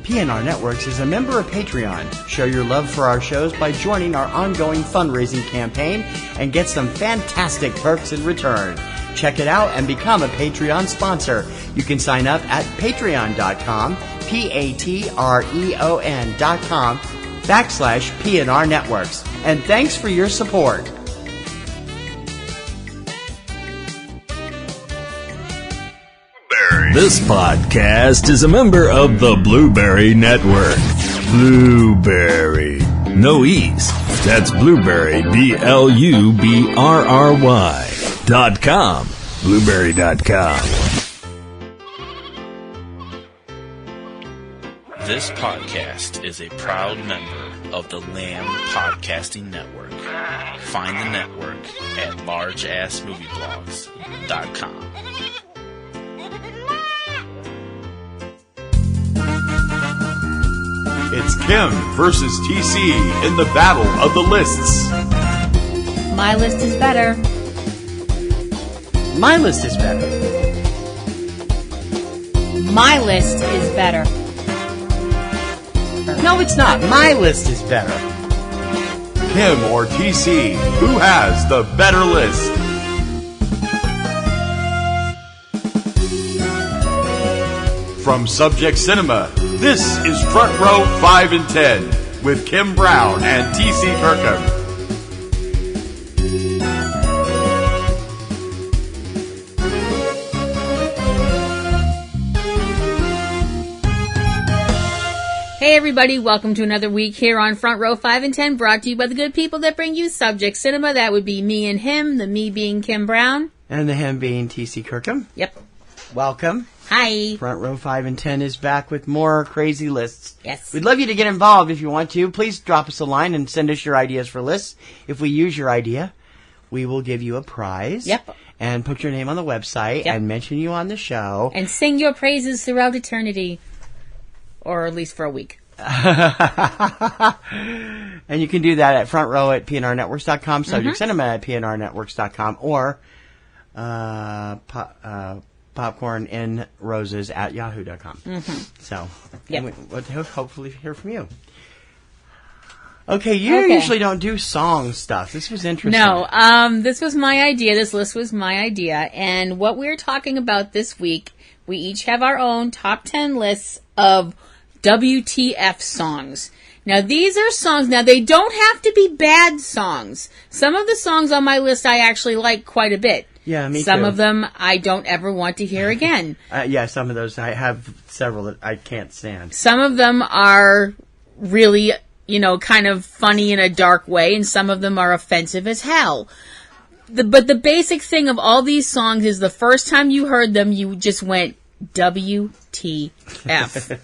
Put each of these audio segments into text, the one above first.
PNR Networks is a member of Patreon. Show your love for our shows by joining our ongoing fundraising campaign and get some fantastic perks in return. Check it out and become a Patreon sponsor. You can sign up at patreon.com, patreon.com/PNR Networks. And thanks for your support. This podcast is a member of the Blueberry Network. Blueberry. No E's. That's Blueberry, BLUBRRY.com. Blueberry.com. This podcast is a proud member of the Lamb Podcasting Network. Find the network at largeassmovieblogs.com. It's Kim versus TC in the battle of the lists. My list is better. My list is better. My list is better. No, it's not. My list is better. Kim or TC, who has the better list? From Subject Cinema, this is Front Row 5 and 10 with Kim Brown and TC Kirkham. Hey everybody, welcome to another week here on Front Row 5 and 10, brought to you by the good people that bring you Subject Cinema. That would be me and him, the me being Kim Brown. And the him being TC Kirkham. Yep. Welcome. Hi. Front Row 5 and 10 is back with more crazy lists. Yes. We'd love you to get involved if you want to. Please drop us a line and send us your ideas for lists. If we use your idea, we will give you a prize. Yep. And put your name on the website and mention you on the show. And sing your praises throughout eternity. Or at least for a week. And you can do that at front row at PNRNetworks.com, Subject Cinema at PNRNetworks.com, or popcorn in roses at yahoo.com. So, we'll hopefully hear from you. Okay, you usually don't do song stuff. This was interesting. No, this was my idea. This list was my idea. And what we're talking about this week, we each have our own top 10 lists of WTF songs. Now, these are songs. Now, they don't have to be bad songs. Some of the songs on my list I actually like quite a bit. Yeah, me too. Some of them I don't ever want to hear again. Yeah, some of those. I have several that I can't stand. Some of them are really, kind of funny in a dark way, and some of them are offensive as hell. But the basic thing of all these songs is the first time you heard them, you just went, WTF.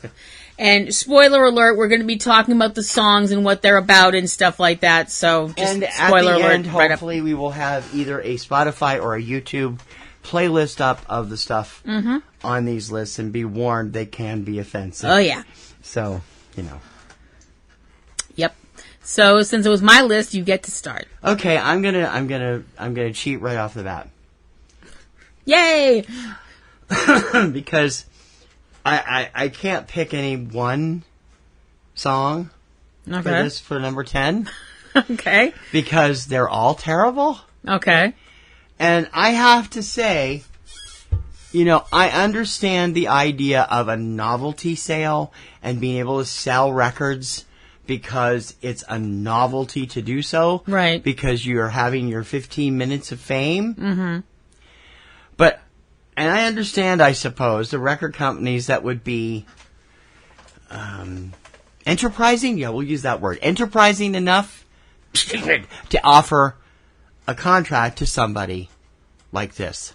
And spoiler alert, we're going to be talking about the songs and what they're about and stuff like that. So, just and spoiler at the alert. end, hopefully, we will have either a Spotify or a YouTube playlist up of the stuff on these lists. And be warned, they can be offensive. Oh yeah. So, Yep. So, since it was my list, you get to start. Okay, I'm gonna cheat right off the bat. Yay! Because I can't pick any one song for number 10. Okay. Because they're all terrible. Okay. And I have to say, I understand the idea of a novelty sale and being able to sell records because it's a novelty to do so. Right. Because you're having your 15 minutes of fame. Mm-hmm. But... And I understand, I suppose, the record companies that would be enterprising, we'll use that word, enterprising enough to offer a contract to somebody like this.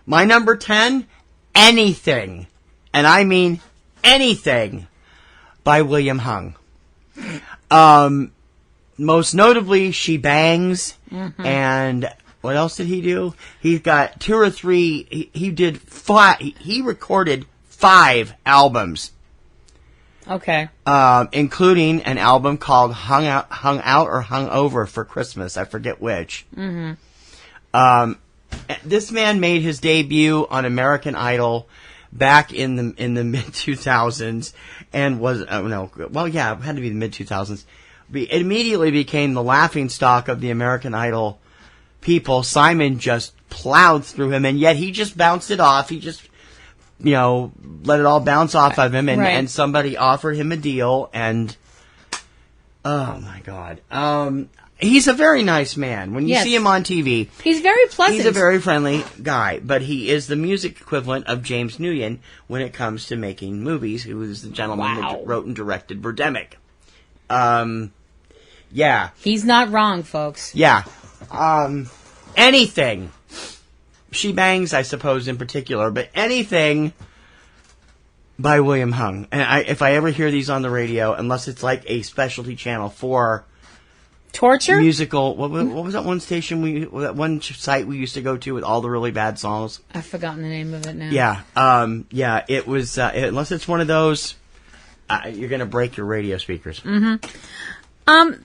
My number 10, Anything, and I mean anything, by William Hung. Most notably, She Bangs, and... What else did he do? He's got 2 or 3. He did 5. He recorded 5 albums. Okay. Including an album called Hung Out or Hung Over for Christmas. I forget which. Mm-hmm. This man made his debut on American Idol back in the mid 2000s, and was it had to be the mid 2000s. It immediately became the laughingstock of the American Idol people. Simon just plowed through him, and yet he just bounced it off. He just, let it all bounce off of him, and somebody offered him a deal, and oh my God. He's a very nice man. When you see him on TV, he's very pleasant. He's a very friendly guy, but he is the music equivalent of James Nguyen when it comes to making movies, who is the gentleman that wrote and directed Birdemic. Yeah. He's not wrong, folks. Yeah. Anything. She Bangs, I suppose, in particular, but anything by William Hung. And if I ever hear these on the radio, unless it's like a specialty channel for torture musical, what was that one station that one site we used to go to with all the really bad songs? I've forgotten the name of it now. Yeah. It was unless it's one of those, you're gonna break your radio speakers. Number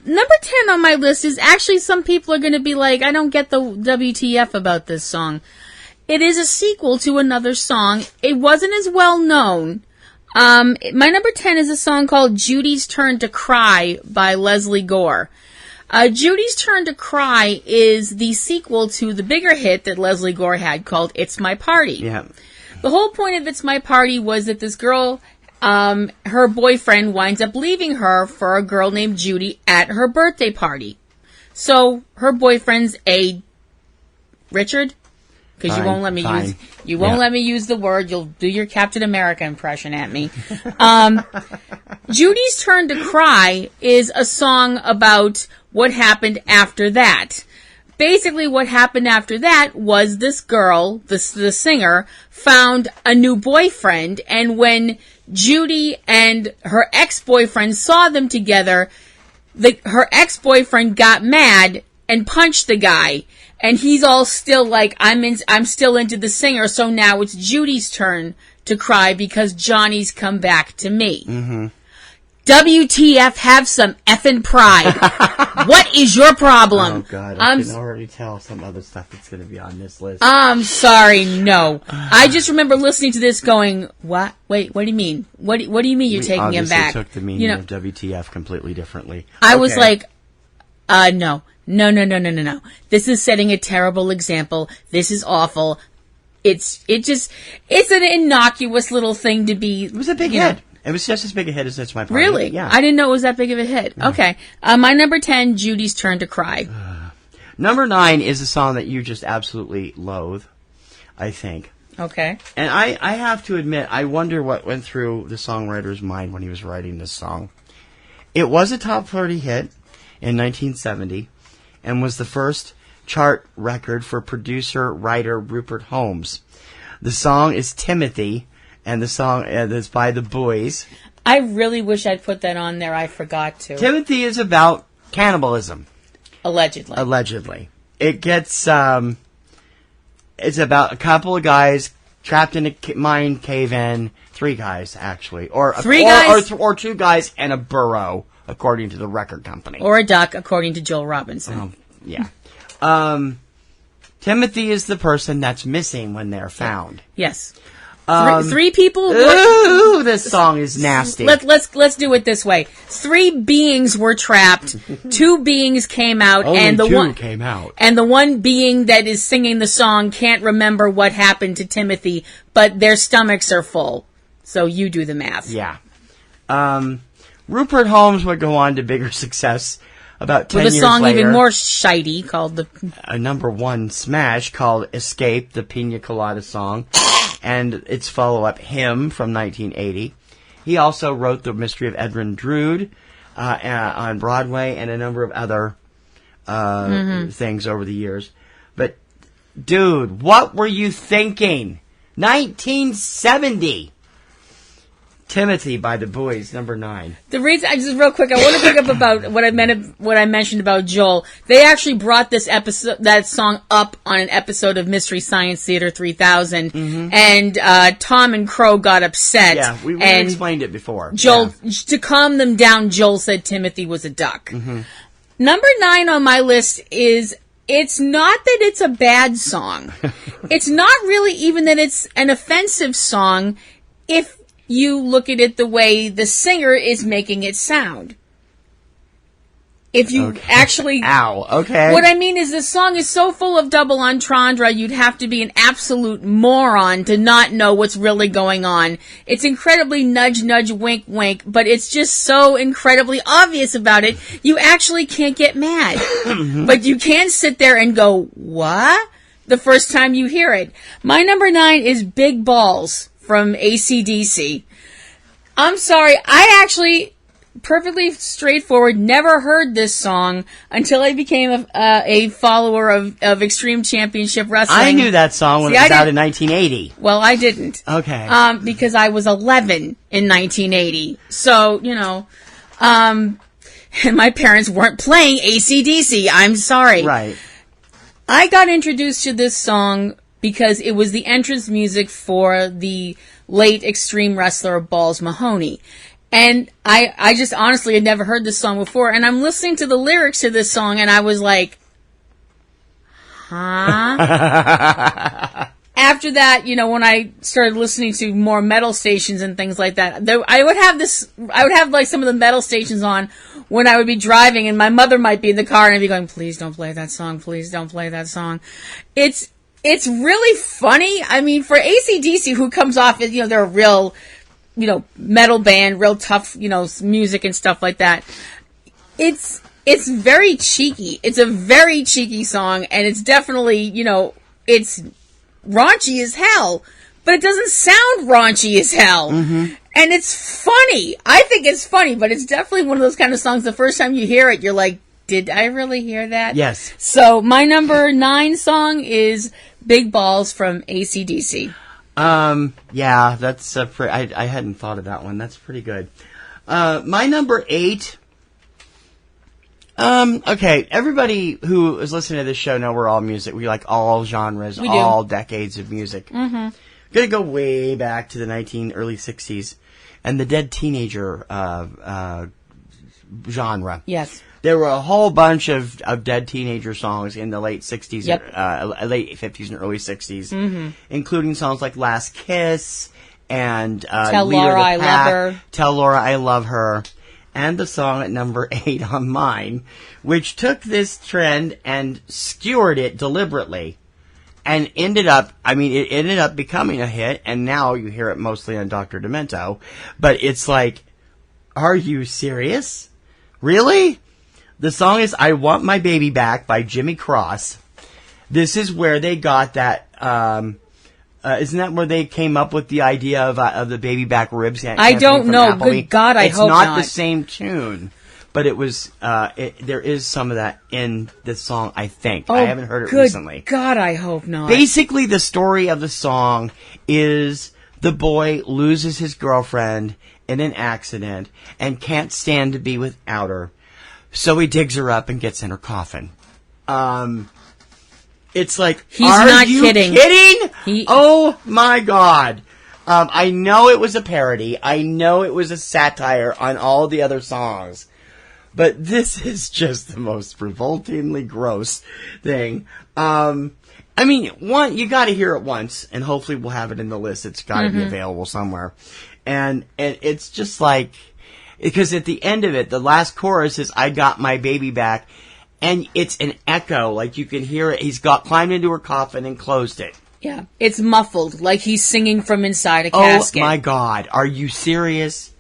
10 on my list is actually, some people are going to be like, I don't get the WTF about this song. It is a sequel to another song. It wasn't as well known. My number 10 is a song called Judy's Turn to Cry by Leslie Gore. Judy's Turn to Cry is the sequel to the bigger hit that Leslie Gore had called It's My Party. Yeah. The whole point of It's My Party was that this girl, her boyfriend winds up leaving her for a girl named Judy at her birthday party. So her boyfriend's Richard, because you won't let me let me use the word. You'll do your Captain America impression at me. Judy's Turn to Cry is a song about what happened after that. Basically, what happened after that was this girl, the singer, found a new boyfriend, and when Judy and her ex-boyfriend saw them together, her ex-boyfriend got mad and punched the guy, and he's all still like, I'm still into the singer, so now it's Judy's turn to cry because Johnny's come back to me. Mm-hmm. WTF, have some effing pride. What is your problem? Oh, God. I can already tell some other stuff that's going to be on this list. I'm sorry, no. I just remember listening to this going, what? Wait, what do you mean? What do you mean you're taking him back? Took the meaning of WTF completely differently. I was like, no. This is setting a terrible example. This is awful. It's an innocuous little thing to be. It was a big hit. It was just as big a hit as It's My Party. Really? Yeah. I didn't know it was that big of a hit. Yeah. Okay. My number 10, Judy's Turn to Cry. Number 9 is a song that you just absolutely loathe, I think. Okay. And I have to admit, I wonder what went through the songwriter's mind when he was writing this song. It was a top 40 hit in 1970 and was the first chart record for producer-writer Rupert Holmes. The song is Timothy, and the song is by the Boys. I really wish I'd put that on there. I forgot to. Timothy is about cannibalism. Allegedly. It gets, it's about a couple of guys trapped in a mine cave-in. 3 guys, actually. Or 3 guys? Or 2 guys and a burro, according to the record company. Or a duck, according to Joel Robinson. Yeah. Timothy is the person that's missing when they're found. Yes. 3 people. Ooh, this song is nasty. Let's do it this way. 3 beings were trapped. 2 beings came out, and the one came out. And the one being that is singing the song can't remember what happened to Timothy, but their stomachs are full. So you do the math. Yeah. Rupert Holmes would go on to bigger success about 10 years later. With a song even more shitey called a number 1 smash called Escape, the Pina Colada song. And its follow-up, Hymn, from 1980. He also wrote The Mystery of Edwin Drood on Broadway and a number of other things over the years. But, dude, what were you thinking? 1970! Timothy by the Boys, number 9. The reason, just real quick, I want to pick up about what I mentioned about Joel. They actually brought that song up on an episode of Mystery Science Theater 3000, and Tom and Crow got upset. Yeah, we explained it before. Joel, to calm them down, Joel said Timothy was a duck. Number 9 on my list is it's not that it's a bad song. It's not really even that it's an offensive song if you look at it the way the singer is making it sound. If you actually... Ow, okay. What I mean is this song is so full of double entendre, you'd have to be an absolute moron to not know what's really going on. It's incredibly nudge, nudge, wink, wink, but it's just so incredibly obvious about it, you actually can't get mad. But you can sit there and go, what? The first time you hear it. My number 9 is Big Balls from AC/DC. I'm sorry, I actually... perfectly straightforward, never heard this song until I became a follower of Extreme Championship Wrestling. I knew that song when it was out in 1980. Well, I didn't. Okay. Because I was 11 in 1980. So, and my parents weren't playing AC/DC. I'm sorry. Right. I got introduced to this song because it was the entrance music for the late Extreme wrestler Balls Mahoney. And I just honestly had never heard this song before. And I'm listening to the lyrics to this song and I was like, huh? After that, when I started listening to more metal stations and things like that, I would have like some of the metal stations on when I would be driving and my mother might be in the car and I'd be going, please don't play that song. Please don't play that song. It's really funny. I mean, for AC/DC, who comes off as, they're a real, metal band, real tough, music and stuff like that. It's very cheeky. It's a very cheeky song, and it's definitely, it's raunchy as hell, but it doesn't sound raunchy as hell. Mm-hmm. And it's funny. I think it's funny, but it's definitely one of those kind of songs, the first time you hear it, you're like, did I really hear that? Yes. So my number 9 song is Big Balls from AC/DC. Yeah, that's I hadn't thought of that one. That's pretty good. My number 8. Okay, everybody who is listening to this show know we're all music. We like all genres, all decades of music. Mm-hmm. Gonna go way back to the early 60s and the Dead Teenager, genre. Yes. There were a whole bunch of Dead Teenager songs in the late 60s, yep. Late 50s and early 60s, including songs like Last Kiss and Tell Laura I Love Her. Tell Laura I Love Her, and the song at number 8 on mine, which took this trend and skewered it deliberately, and it ended up becoming a hit, and now you hear it mostly on Dr. Demento, but it's like, are you serious? Really? The song is I Want My Baby Back by Jimmy Cross. This is where they got that, isn't that where they came up with the idea of the baby back ribs? I don't know. Good God, I hope not. It's not the same tune, but it was, there is some of that in this song, I think. I haven't heard it recently. Good God, I hope not. Basically, the story of the song is the boy loses his girlfriend in an accident and can't stand to be without her. So he digs her up and gets in her coffin. It's like, he's not kidding? Oh my God. I know it was a parody. I know it was a satire on all the other songs. But this is just the most revoltingly gross thing. You gotta hear it once, and hopefully we'll have it in the list. It's gotta be available somewhere. And it's just like, because at the end of it, the last chorus is, I got my baby back, and it's an echo, like you can hear it. He's climbed into her coffin and closed it. Yeah, it's muffled, like he's singing from inside a casket. Oh my God, are you serious?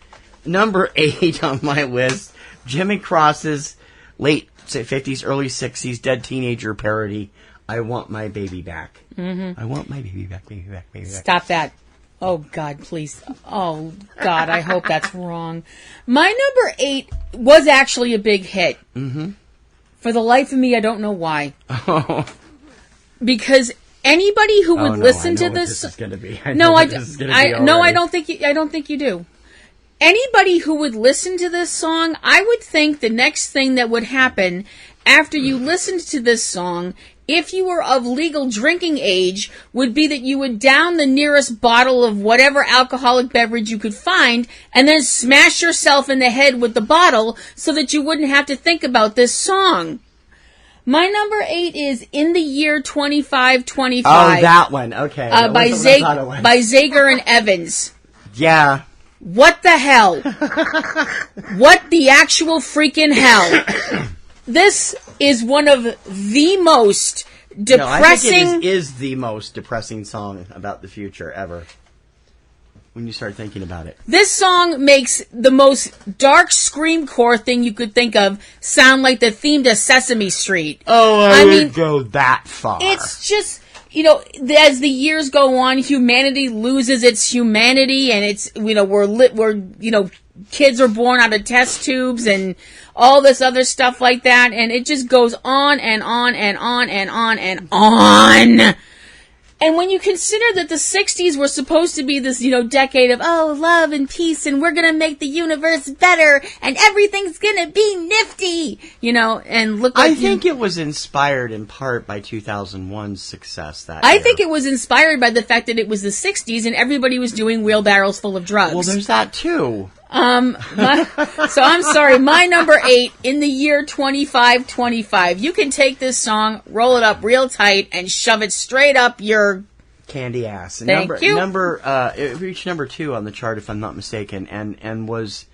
Number 8 on my list, Jimmy Cross's late 50s, early 60s Dead Teenager parody, I Want My Baby Back. Mm-hmm. I want my baby back, baby back, baby back. Stop that. Oh, God, please. Oh, God, I hope that's wrong. My number 8 was actually a big hit. Mm-hmm. For the life of me, I don't know why. Oh. Because anybody who would listen to this... this is going to be. I don't think you do. Anybody who would listen to this song, I would think the next thing that would happen after you listened to this song, if you were of legal drinking age, would be that you would down the nearest bottle of whatever alcoholic beverage you could find and then smash yourself in the head with the bottle so that you wouldn't have to think about this song. My number 8 is In the Year 2525. Oh, that one. Okay. That by wasn't what I thought it was. Zager and Evans. Yeah. What the hell? What the actual freaking hell? This is one of the most depressing... No, I think it is the most depressing song about the future ever. When you start thinking about it. This song makes the most dark screamcore thing you could think of sound like the theme to Sesame Street. Oh, I mean, go that far. It's just, as the years go on, humanity loses its humanity, and it's, kids are born out of test tubes and all this other stuff like that, and it just goes on and on and on and on and on. And when you consider that the 60s were supposed to be this, decade of, love and peace, and we're going to make the universe better, and everything's going to be nifty, and look like... I think it was inspired in part by 2001's success that I year. think it was inspired by the fact that it was the 60s and everybody was doing wheelbarrows full of drugs. Well, there's that too. So I'm sorry, my number 8, In the Year 2525. You can take this song, roll it up real tight, and shove it straight up your... candy ass. Thank you. It reached number 2 on the chart, if I'm not mistaken, and was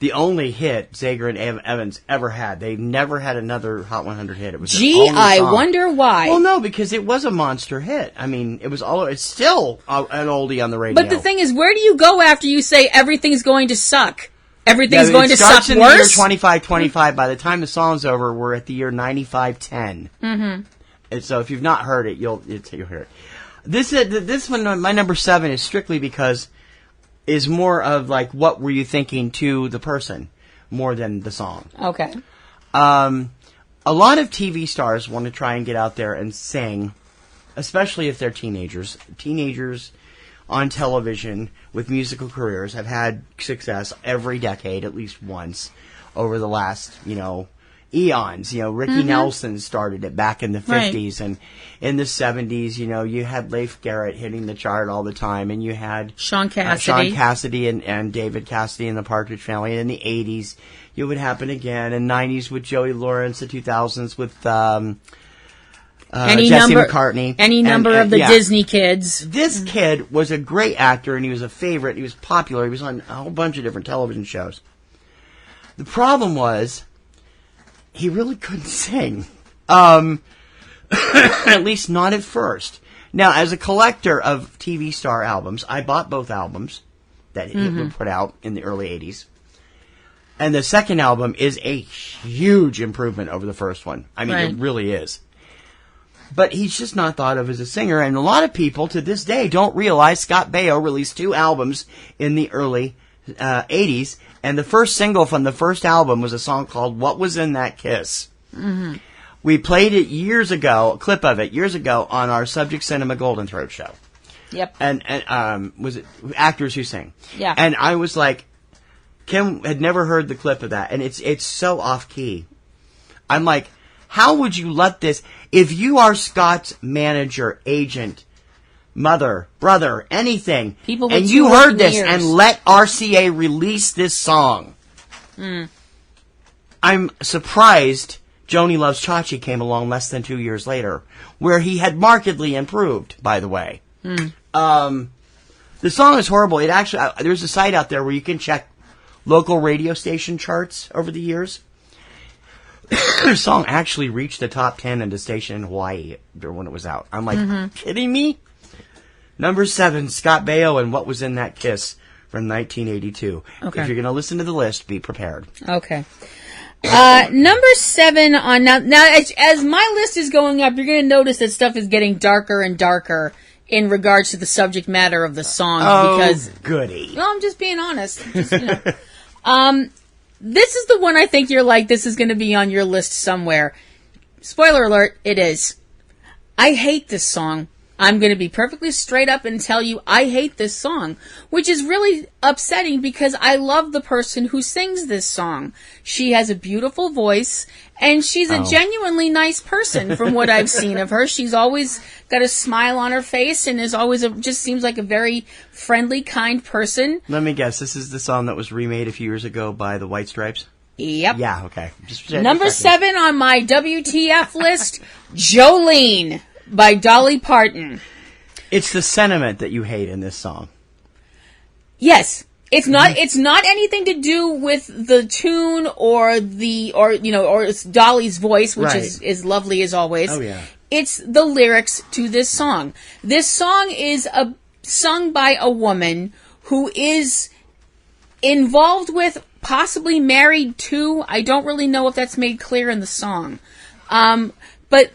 the only hit Zager and Evans ever had. They never had another Hot 100 hit. It was their only I song. wonder why. Well, no, because it was a monster hit. I mean, it's still an oldie on the radio. But the thing is, where do you go after you say everything's going to suck? Everything's going to suck worse? It starts in the year 2525. By the time the song's over, we're at the year 9510. Mm-hmm. And so if you've not heard it, you'll hear it. This one, my number 7, is strictly because is more of like, what were you thinking to the person, more than the song. Okay. A lot of TV stars want to try and get out there and sing, especially if they're teenagers. Teenagers on television with musical careers have had success every decade, at least once, over the last, eons. Ricky Nelson started it back in the 50s, and in the 70s, you had Leif Garrett hitting the chart all the time, and you had Sean Cassidy and David Cassidy and the Partridge Family. And in the 80s, it would happen again. In the 90s with Joey Lawrence, the 2000s with Jesse McCartney. Any number of the Disney kids. This kid was a great actor, and he was a favorite. He was popular. He was on a whole bunch of different television shows. The problem was, he really couldn't sing. At least not at first. Now, as a collector of TV star albums, I bought both albums that he would put out in the early 80s. And the second album is a huge improvement over the first one. I mean, It really is. But he's just not thought of as a singer, and a lot of people to this day don't realize Scott Baio released 2 albums in the early 80s, and the first single from the first album was a song called What Was in That Kiss? Mm-hmm. We played it years ago, a clip of it years ago, on our Subject Cinema Golden Throat show. Yep. And was it Actors Who Sing? Yeah. And I was like, Kim had never heard the clip of that, and it's so off key. I'm like, how would you let this, if you are Scott's manager, agent, mother, brother, anything, and you heard this and let RCA release this song? I'm surprised Joni Loves Chachi came along less than 2 years later, where he had markedly improved, by the way. The song is horrible. It actually, there's a site out there where you can check local radio station charts over the years. The song actually reached the top 10 in the station in Hawaii when it was out. I'm like, kidding me? Number 7, Scott Baio and What Was in That Kiss from 1982. Okay. If you're going to listen to the list, be prepared. Okay. Number 7 on now as my list is going up, you're going to notice that stuff is getting darker and darker in regards to the subject matter of the song. Because goody. Well, I'm just being honest. This is the one I think you're like, this is going to be on your list somewhere. Spoiler alert, it is. I hate this song. I'm going to be perfectly straight up and tell you I hate this song, which is really upsetting because I love the person who sings this song. She has a beautiful voice, and she's a genuinely nice person from what I've seen of her. She's always got a smile on her face and is always just seems like a very friendly, kind person. Let me guess, this is the song that was remade a few years ago by the White Stripes? Yep. Yeah, okay. Number 7 on my WTF list, Jolene by Dolly Parton. It's the sentiment that you hate in this song. Yes. It's not anything to do with the tune or it's Dolly's voice, which is lovely as always. Oh, yeah. It's the lyrics to this song. This song is sung by a woman who is involved with, possibly married to, I don't really know if that's made clear in the song. But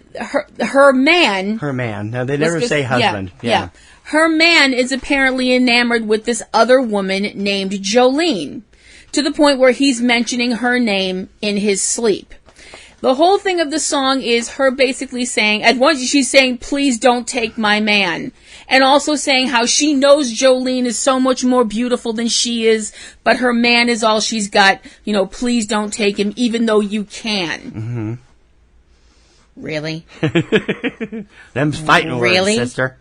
her man... Her man. No, they never say husband. Yeah. Her man is apparently enamored with this other woman named Jolene, to the point where he's mentioning her name in his sleep. The whole thing of the song is her basically saying, at once she's saying, please don't take my man. And also saying how she knows Jolene is so much more beautiful than she is, but her man is all she's got. Please don't take him, even though you can. Mm-hmm. Really? Them's fighting words, sister.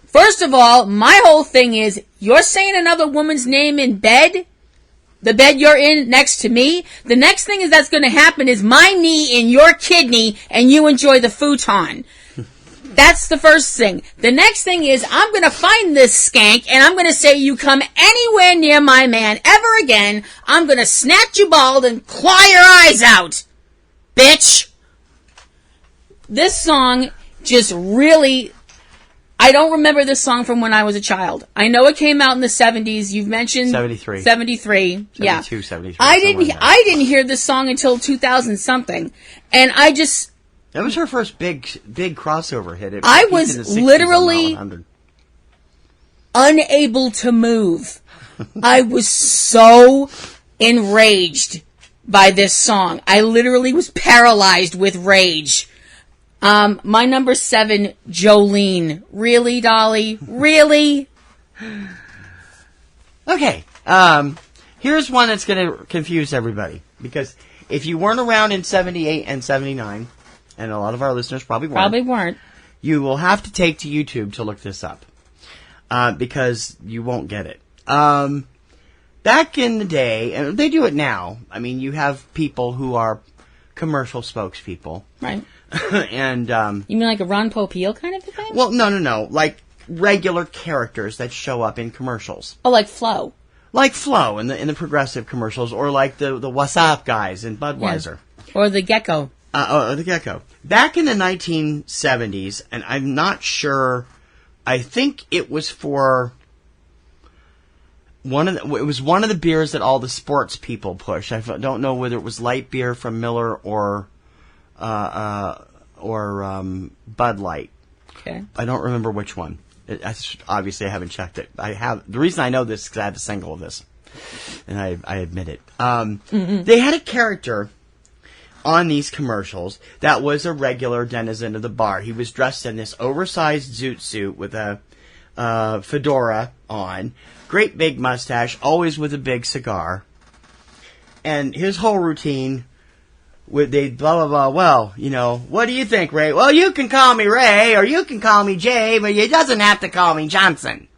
First of all, my whole thing is, you're saying another woman's name in bed? The bed you're in next to me? The next thing that's going to happen is my knee in your kidney and you enjoy the futon. That's the first thing. The next thing is, I'm going to find this skank and I'm going to say you come anywhere near my man ever again. I'm going to snatch you bald and claw your eyes out. Bitch. This song just really... I don't remember this song from when I was a child. I know it came out in the 70s. You've mentioned 73. 73. Yeah. 73. I didn't hear this song until 2000 something. And I just... That was her first big crossover hit. I was literally unable to move. I was so enraged by this song. I literally was paralyzed with rage. My number 7, Jolene. Really, Dolly? Really? Okay. Here's one that's going to confuse everybody. Because if you weren't around in 78 and 79, and a lot of our listeners probably weren't, you will have to take to YouTube to look this up. Because you won't get it. Back in the day, and they do it now, I mean, you have people who are commercial spokespeople. Right. And you mean like a Ron Popeil kind of thing? Well, no. Like regular characters that show up in commercials. Oh, like Flo. Like Flo in the progressive commercials, or like the What's Up guys in Budweiser. Yeah. Or the Gecko. Or the Gecko. Back in the 1970s, and I'm not sure, I think it was for it was one of the beers that all the sports people push. I don't know whether it was light beer from Miller or Bud Light. Okay. I don't remember which one. Obviously, I haven't checked it. The reason I know this is because I have a single of this, and I admit it. They had a character on these commercials that was a regular denizen of the bar. He was dressed in this oversized zoot suit with a fedora on, great big mustache, always with a big cigar, and his whole routine. They blah, blah, blah, well, what do you think, Ray? Well, you can call me Ray, or you can call me Jay, but you doesn't have to call me Johnson.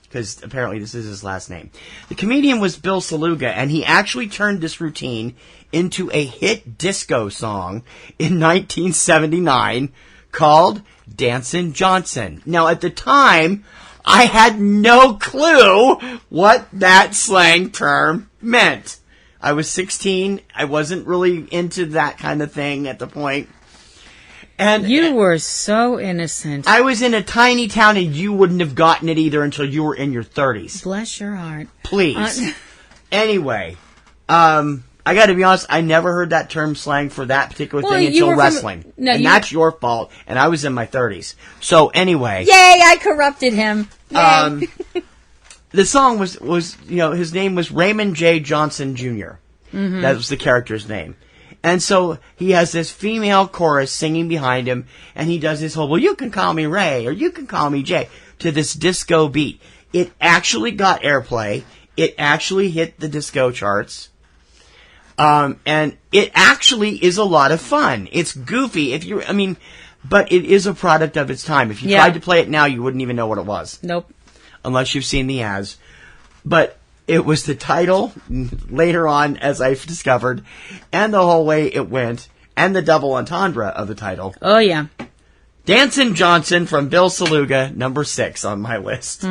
Because apparently this is his last name. The comedian was Bill Saluga, and he actually turned this routine into a hit disco song in 1979 called Dancin' Johnson. Now, at the time, I had no clue what that slang term meant. I was 16. I wasn't really into that kind of thing at the point. And you were so innocent. I was in a tiny town, and you wouldn't have gotten it either until you were in your 30s. Bless your heart. Please. Anyway, I got to be honest, I never heard that term slang for that particular thing until wrestling. That's your fault, and I was in my 30s. So anyway. Yay, I corrupted him. Yay. The song was his name was Raymond J. Johnson Jr. Mm-hmm. That was the character's name. And so he has this female chorus singing behind him, and he does this whole, well, you can call me Ray, or you can call me Jay, to this disco beat. It actually got airplay. It actually hit the disco charts. And it actually is a lot of fun. It's goofy. But it is a product of its time. If you tried to play it now, you wouldn't even know what it was. Nope. Unless you've seen the ads. But It was the title, later on, as I've discovered, and the whole way it went, and the double entendre of the title. Oh, yeah. Dancin' Johnson from Bill Saluga, number 6 on my list.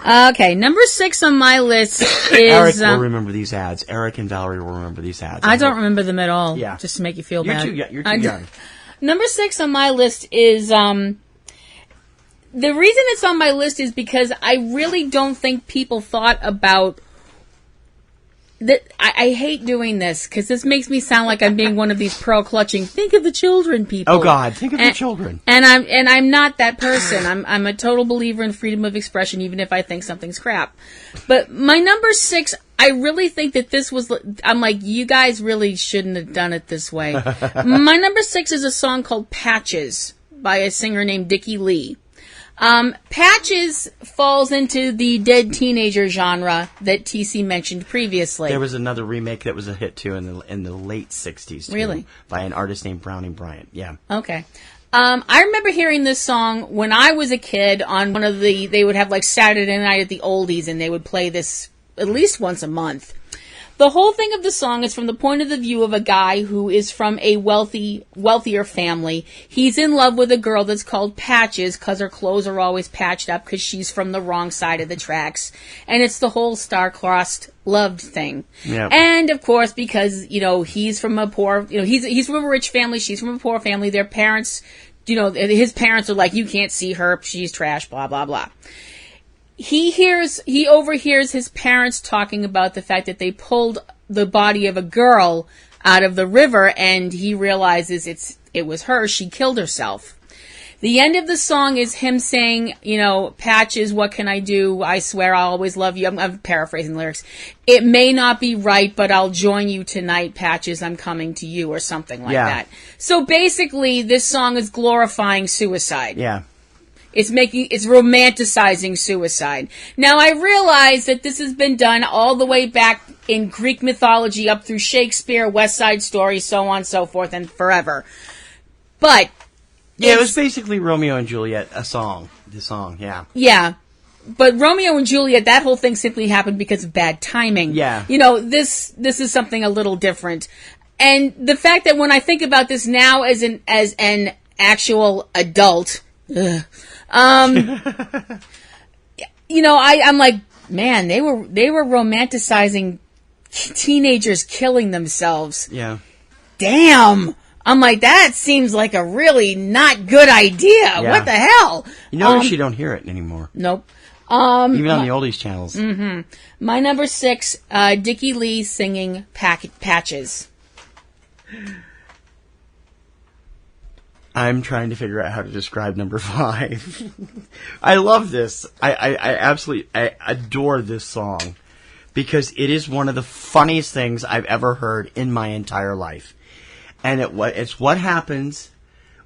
Okay, number 6 on my list is... Eric will remember these ads. Eric and Valerie will remember these ads. I don't remember them at all. Yeah. Just to make you feel You're bad. You're too young. Number 6 on my list is... the reason it's on my list is because I really don't think people thought about... I hate doing this because this makes me sound like I'm being one of these pearl-clutching, think of the children people. Oh, God, think of the children. And I'm not that person. I'm a total believer in freedom of expression, even if I think something's crap. But my number 6, I really think that this was... I'm like, you guys really shouldn't have done it this way. My number 6 is a song called Patches by a singer named Dickie Lee. Patches falls into the dead teenager genre that TC mentioned previously. There was another remake that was a hit too in the late 60s too, really? By an artist named Brownie Bryant. Yeah. Okay. I remember hearing this song when I was a kid on one of they would have like Saturday Night at the Oldies, and they would play this at least once a month. The whole thing of the song is from the point of the view of a guy who is from a wealthier family. He's in love with a girl that's called Patches because her clothes are always patched up because she's from the wrong side of the tracks. And it's the whole star-crossed loved thing. Yep. And, of course, because, he's from a poor, he's from a rich family, she's from a poor family, their parents, his parents are like, you can't see her, she's trash, blah, blah, blah. He overhears his parents talking about the fact that they pulled the body of a girl out of the river, and he realizes it was her. She killed herself. The end of the song is him saying, Patches, what can I do? I swear I'll always love you. I'm paraphrasing the lyrics. It may not be right, but I'll join you tonight, Patches. I'm coming to you, or something like that. So basically, this song is glorifying suicide. Yeah. It's romanticizing suicide. Now, I realize that this has been done all the way back in Greek mythology up through Shakespeare, West Side Story, so on and so forth, and forever. But... yeah, it was basically Romeo and Juliet, the song, yeah. Yeah. But Romeo and Juliet, that whole thing simply happened because of bad timing. Yeah. This is something a little different. And the fact that when I think about this now as an actual adult... I'm like, man, they were romanticizing teenagers killing themselves. Yeah. Damn. I'm like, that seems like a really not good idea. Yeah. What the hell? You notice you don't hear it anymore. Nope. Even on the oldies channels. Mm-hmm. My number 6, Dickie Lee singing Patches. I'm trying to figure out how to describe number 5. I love this. I absolutely adore this song because it is one of the funniest things I've ever heard in my entire life. And it's what happens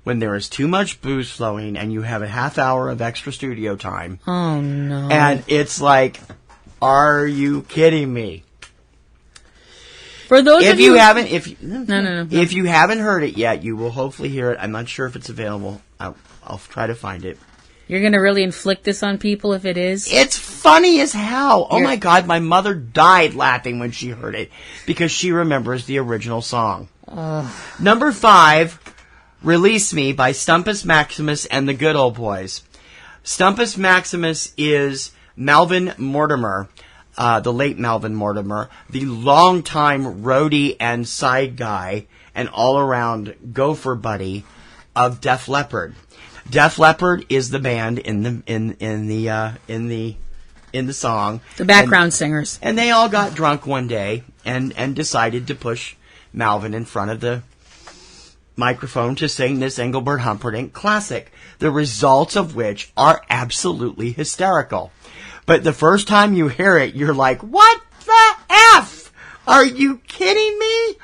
when there is too much booze flowing and you have a half hour of extra studio time. Oh, no. And it's like, are you kidding me? For those of you if you haven't heard it yet, you will hopefully hear it. I'm not sure if it's available. I'll try to find it. You're going to really inflict this on people if it is? It's funny as hell. Oh my God, my mother died laughing when she heard it because she remembers the original song. Number 5, Release Me by Stumpus Maximus and the Good Old Boys. Stumpus Maximus is Melvin Mortimer. The late Melvin Mortimer, the longtime roadie and side guy and all-around gopher buddy of Def Leppard. Def Leppard is the band in the song. The background singers. And they all got drunk one day and decided to push Melvin in front of the microphone to sing this Engelbert Humperdinck classic, the results of which are absolutely hysterical. But the first time you hear it, you're like, what the F? Are you kidding me?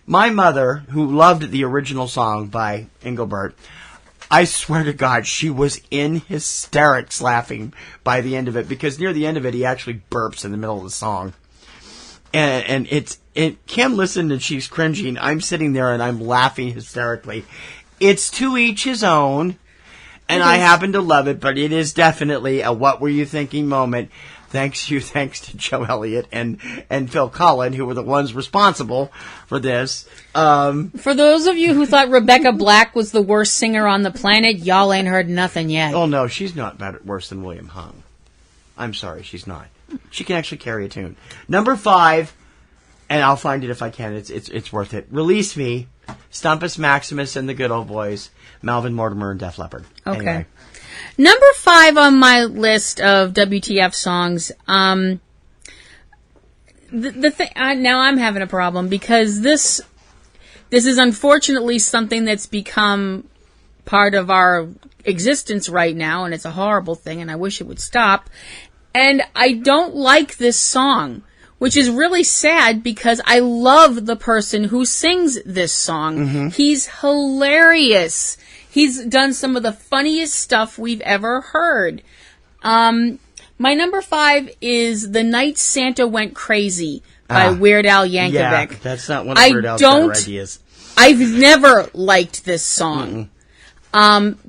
My mother, who loved the original song by Engelbert, I swear to God, she was in hysterics laughing by the end of it, because near the end of it, he actually burps in the middle of the song. And Kim listened and she's cringing. I'm sitting there and I'm laughing hysterically. It's to each his own. And I happen to love it, but it is definitely a what were you thinking moment. Thanks to Joe Elliott and Phil Collin, who were the ones responsible for this. For those of you who thought Rebecca Black was the worst singer on the planet, y'all ain't heard nothing yet. Oh, no, she's not worse than William Hung. I'm sorry, she's not. She can actually carry a tune. Number 5, and I'll find it if I can. It's worth it. Release Me, Stumpus Maximus and the Good Old Boys, Melvin Mortimer and Def Leppard. Okay. Anyway. Number 5 on my list of WTF songs. The thing now I'm having a problem because this is unfortunately something that's become part of our existence right now, and it's a horrible thing, and I wish it would stop. And I don't like this song, which is really sad because I love the person who sings this song. Mm-hmm. He's hilarious. He's done some of the funniest stuff we've ever heard. My number 5 is The Night Santa Went Crazy by Weird Al Yankovic. Yeah, that's not one of Weird Al's better ideas. I've never liked this song.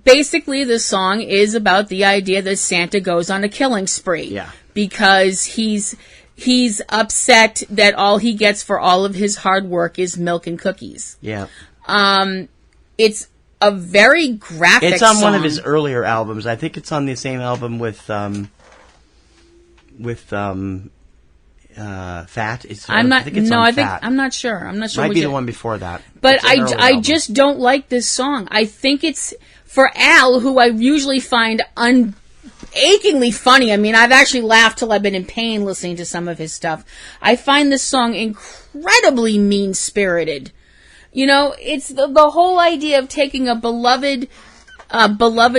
Basically, the song is about the idea that Santa goes on a killing spree. Yeah. Because he's upset that all he gets for all of his hard work is milk and cookies. Yeah. It's a very graphic It's on song. one of his earlier albums. I think it's on the same album with Fat. I'm not. I think it's no, on I think Fat. I'm not sure. I'm not sure. Might be the one before that. But I just don't like this song. I think it's for Al, who I usually find achingly funny. I mean, I've actually laughed till I've been in pain listening to some of his stuff. I find this song incredibly mean-spirited. You know, it's the whole idea of taking a beloved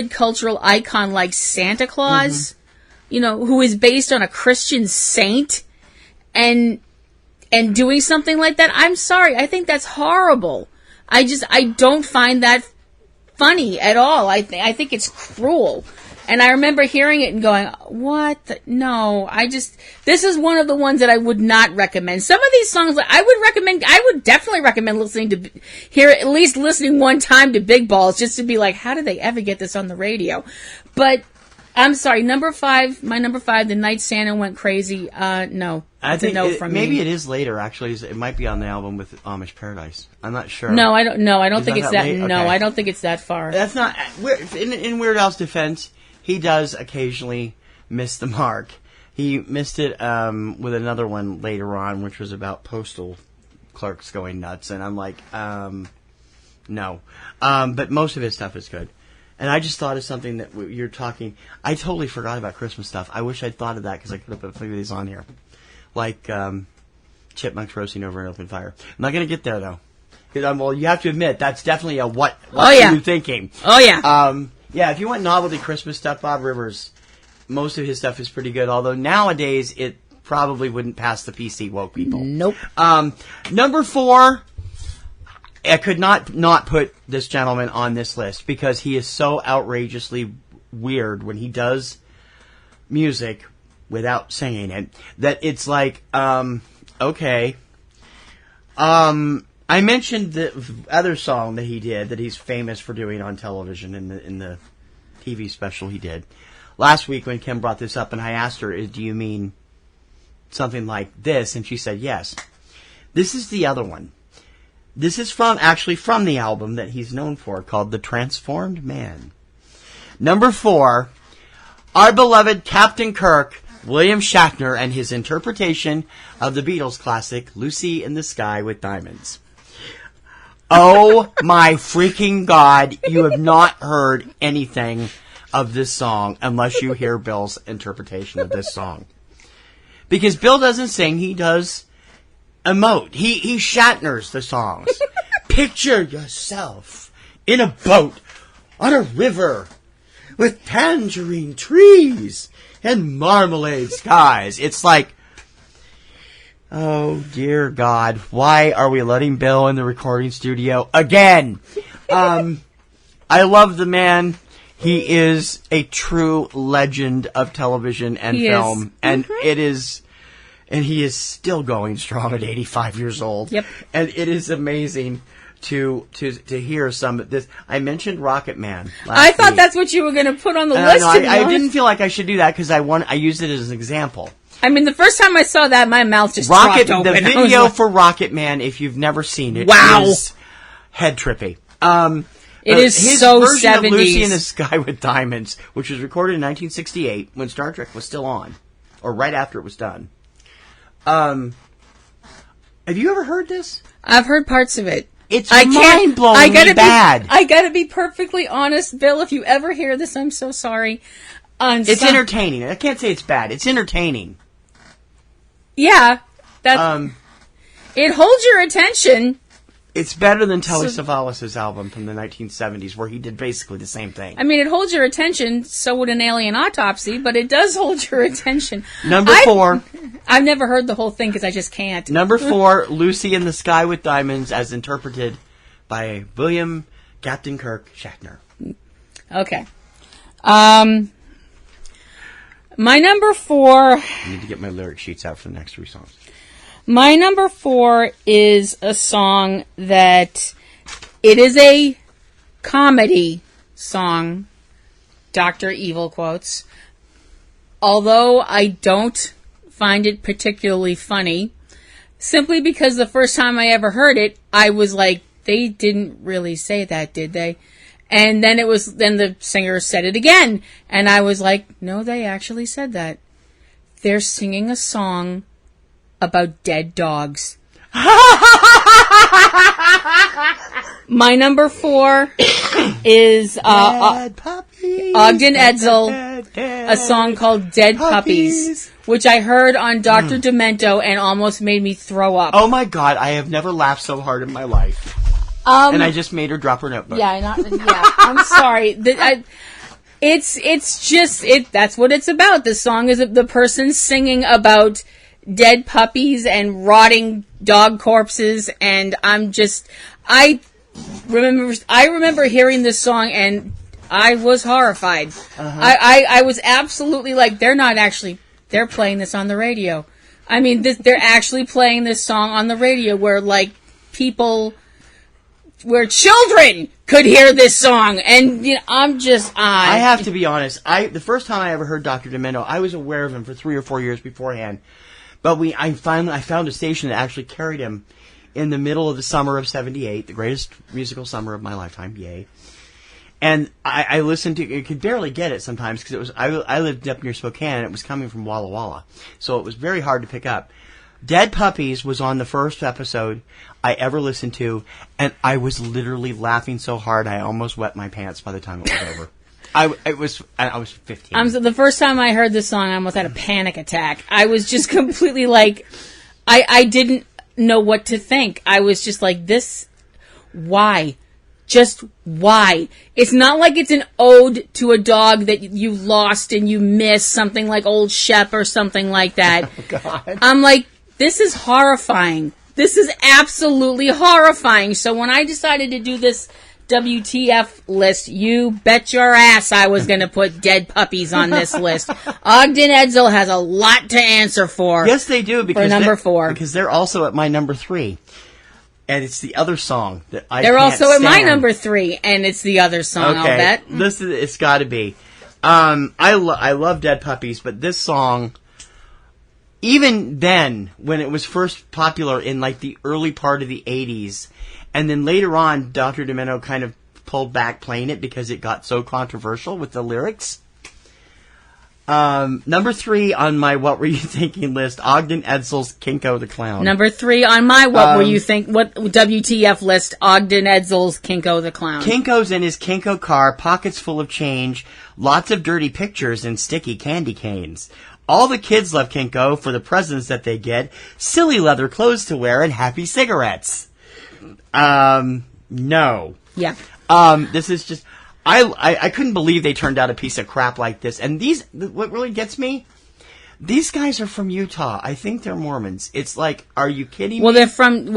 cultural icon like Santa Claus, you know, who is based on a Christian saint, and doing something like that. I'm sorry, I think that's horrible. I don't find that funny at all. I think it's cruel. And I remember hearing it and going, what? No, this is one of the ones that I would not recommend. Some of these songs I would definitely recommend at least listening one time to Big Balls just to be like, how did they ever get this on the radio? But I'm sorry, my number 5, The Night Santa Went Crazy, no. I think no from maybe me. it is later, actually. It might be on the album with Amish Paradise. I'm not sure. No, I don't think it's that, late? no, Okay. I don't think it's that far. That's not, in Weird Al's defense, he does occasionally miss the mark. He missed it with another one later on, which was about postal clerks going nuts, and I'm like, no. But most of his stuff is good. And I just thought of something that you're talking. I totally forgot about Christmas stuff. I wish I'd thought of that because I could have put a few of these on here. Like chipmunks roasting over an open fire. I'm not going to get there, though. Well, you have to admit, that's definitely a what are you thinking? Oh, yeah. Yeah, if you want novelty Christmas stuff, Bob Rivers, most of his stuff is pretty good. Although nowadays, it probably wouldn't pass the PC woke people. Nope. Number 4, I could not put this gentleman on this list because he is so outrageously weird when he does music without singing it that it's like, okay. I mentioned the other song that he did that he's famous for doing on television in the TV special he did last week when Kim brought this up, and I asked her, "Do you mean something like this?" And she said, "Yes." This is the other one. This is from the album that he's known for called The Transformed Man. Number 4, our beloved Captain Kirk, William Shatner, and his interpretation of the Beatles classic Lucy in the Sky with Diamonds. Oh my freaking God, you have not heard anything of this song unless you hear Bill's interpretation of this song. Because Bill doesn't sing, he does emote. He Shatners the songs. Picture yourself in a boat on a river with tangerine trees and marmalade skies. It's like, oh dear God, why are we letting Bill in the recording studio again? I love the man. He is a true legend of television and film. And he is still going strong at 85 years old. Yep. And it is amazing to hear some of this. I mentioned Rocket Man last I thought week. that's what you were going to put on the list. No, I didn't feel like I should do that because I used it as an example. I mean, the first time I saw that, my mouth just dropped open. The video for Rocket Man, if you've never seen it, is head trippy. It is his so version 70s. of Lucy in the Sky with Diamonds, which was recorded in 1968 when Star Trek was still on, or right after it was done. Have you ever heard this? I've heard parts of it. It's mind-blowingly bad. I gotta be perfectly honest, Bill. If you ever hear this, I'm so sorry. It's entertaining. I can't say it's bad. It's entertaining. Yeah, it holds your attention. It's better than Telly Savalas' album from the 1970s, where he did basically the same thing. I mean, it holds your attention. So would an Alien Autopsy, but it does hold your attention. Number 4. I've never heard the whole thing because I just can't. Number 4, Lucy in the Sky with Diamonds, as interpreted by William Captain Kirk Shatner. Okay. My number 4... I need to get my lyric sheets out for the next 3 songs. My number 4 is a song that... It is a comedy song. Dr. Evil quotes. Although I don't find it particularly funny. Simply because the first time I ever heard it, I was like, they didn't really say that, did they? And then then the singer said it again. And I was like, no, they actually said that. They're singing a song about dead dogs. My number 4 is Ogden Edsel, a song called Dead Puppies, which I heard on Dr. Demento and almost made me throw up. Oh my God, I have never laughed so hard in my life. And I just made her drop her notebook. Yeah, I'm sorry. It's just that's what it's about. The song is the person singing about dead puppies and rotting dog corpses, and I remember hearing this song and I was horrified. I was absolutely like, they're playing this on the radio. I mean, they're actually playing this song on the radio where children could hear this song, and I have to be honest. The first time I ever heard Dr. Demento, I was aware of him for 3 or 4 years beforehand. But I found a station that actually carried him in the middle of the summer of '78, the greatest musical summer of my lifetime. Yay! And I listened to it, could barely get it sometimes because I lived up near Spokane and it was coming from Walla Walla, so it was very hard to pick up. Dead Puppies was on the first episode I ever listened to, and I was literally laughing so hard I almost wet my pants by the time it was over. I was 15. The first time I heard this song, I almost had a panic attack. I was just completely like, I didn't know what to think. I was just like, why? Just why? It's not like it's an ode to a dog that you lost and you miss, something like Old Shep or something like that. Oh, God. I'm like, this is horrifying. This is absolutely horrifying. So when I decided to do this WTF list, you bet your ass I was going to put Dead Puppies on this list. Ogden Edsel has a lot to answer for. Yes, they do. For number 4. Because they're also at my number 3. And it's the other song that I They're can't also stand. at my number 3, and it's the other song, I'll bet. It's got to be. I love Dead Puppies, but this song, even then, when it was first popular in like the early part of the 80s, and then later on, Dr. Demento kind of pulled back playing it because it got so controversial with the lyrics. Number 3 on my What Were You Thinking list, Ogden Edsel's Kinko the Clown. Number 3 on my WTF list, Ogden Edsel's Kinko the Clown. Kinko's in his Kinko car, pockets full of change, lots of dirty pictures and sticky candy canes. All the kids love Kinko for the presents that they get, silly leather clothes to wear, and happy cigarettes. No. Yeah. This is just... I couldn't believe they turned out a piece of crap like this. And what really gets me, these guys are from Utah. I think they're Mormons. It's like, are you kidding me? Well, they're from,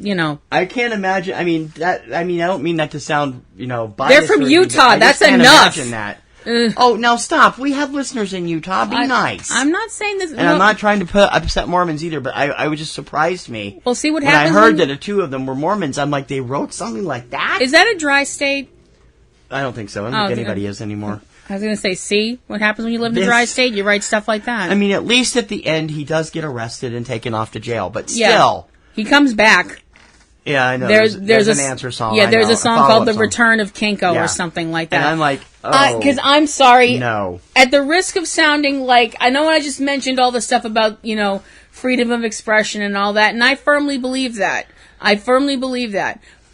you know. I can't imagine, I don't mean that to sound, biased. They're from Utah, that's enough. I can't imagine that. Oh, now stop. We have listeners in Utah. Be nice. I'm not saying this. And I'm not trying to upset Mormons either, but I was just surprised me. Well, see what when happens I heard that the two of them were Mormons. I'm like, they wrote something like that? Is that a dry state? I don't think so. I don't think anybody is anymore. I was going to say, see what happens when you live in a dry state? You write stuff like that. I mean, at least at the end, he does get arrested and taken off to jail, but still. Yeah. He comes back. Yeah, I know. There's an answer song. Yeah, there's a song called The Return of Kinko or something like that. And I'm like, oh. Because I'm sorry. No. At the risk of sounding like, I know I just mentioned all the stuff about, freedom of expression and all that, and I firmly believe that.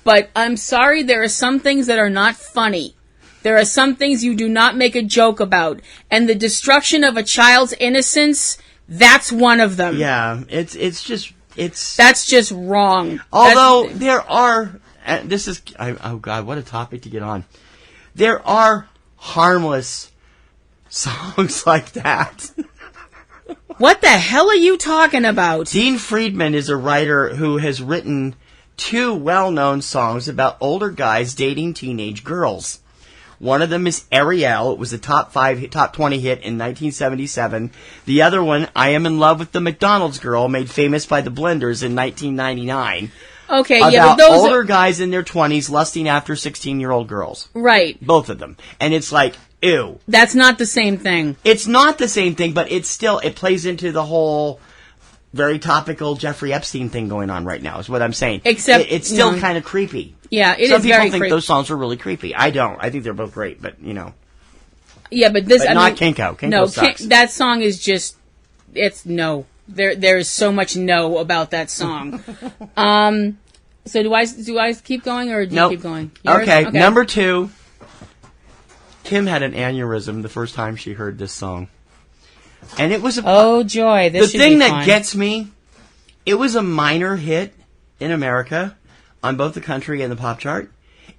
But I'm sorry, there are some things that are not funny. There are some things you do not make a joke about. And the destruction of a child's innocence, that's one of them. Yeah, that's just wrong. Although there are, oh God, what a topic to get on. There are harmless songs like that. What the hell are you talking about? Dean Friedman is a writer who has written 2 well-known songs about older guys dating teenage girls. One of them is Ariel. It was a top 20 hit in 1977. The other one, I Am in Love with the McDonald's Girl, made famous by the Blenders in 1999. Okay, about yeah, but those older guys in their 20s lusting after 16-year-old girls. Right. Both of them. And it's like, ew. That's not the same thing. It's not the same thing, but it plays into the whole very topical Jeffrey Epstein thing going on right now, is what I'm saying. Except it's still kind of creepy. Yeah, it is very Some people think creepy. those songs are really creepy. I don't. I think they're both great, but Yeah, but this... But not Kinko. Kinko sucks. That song is just... It's no. There is so much no about that song. So do I keep going, or do you keep going? Yours? Okay, number 2. Kim had an aneurysm the first time she heard this song. And it was oh joy, this the should thing be that fun. gets me, it was a minor hit in America on both the country and the pop chart.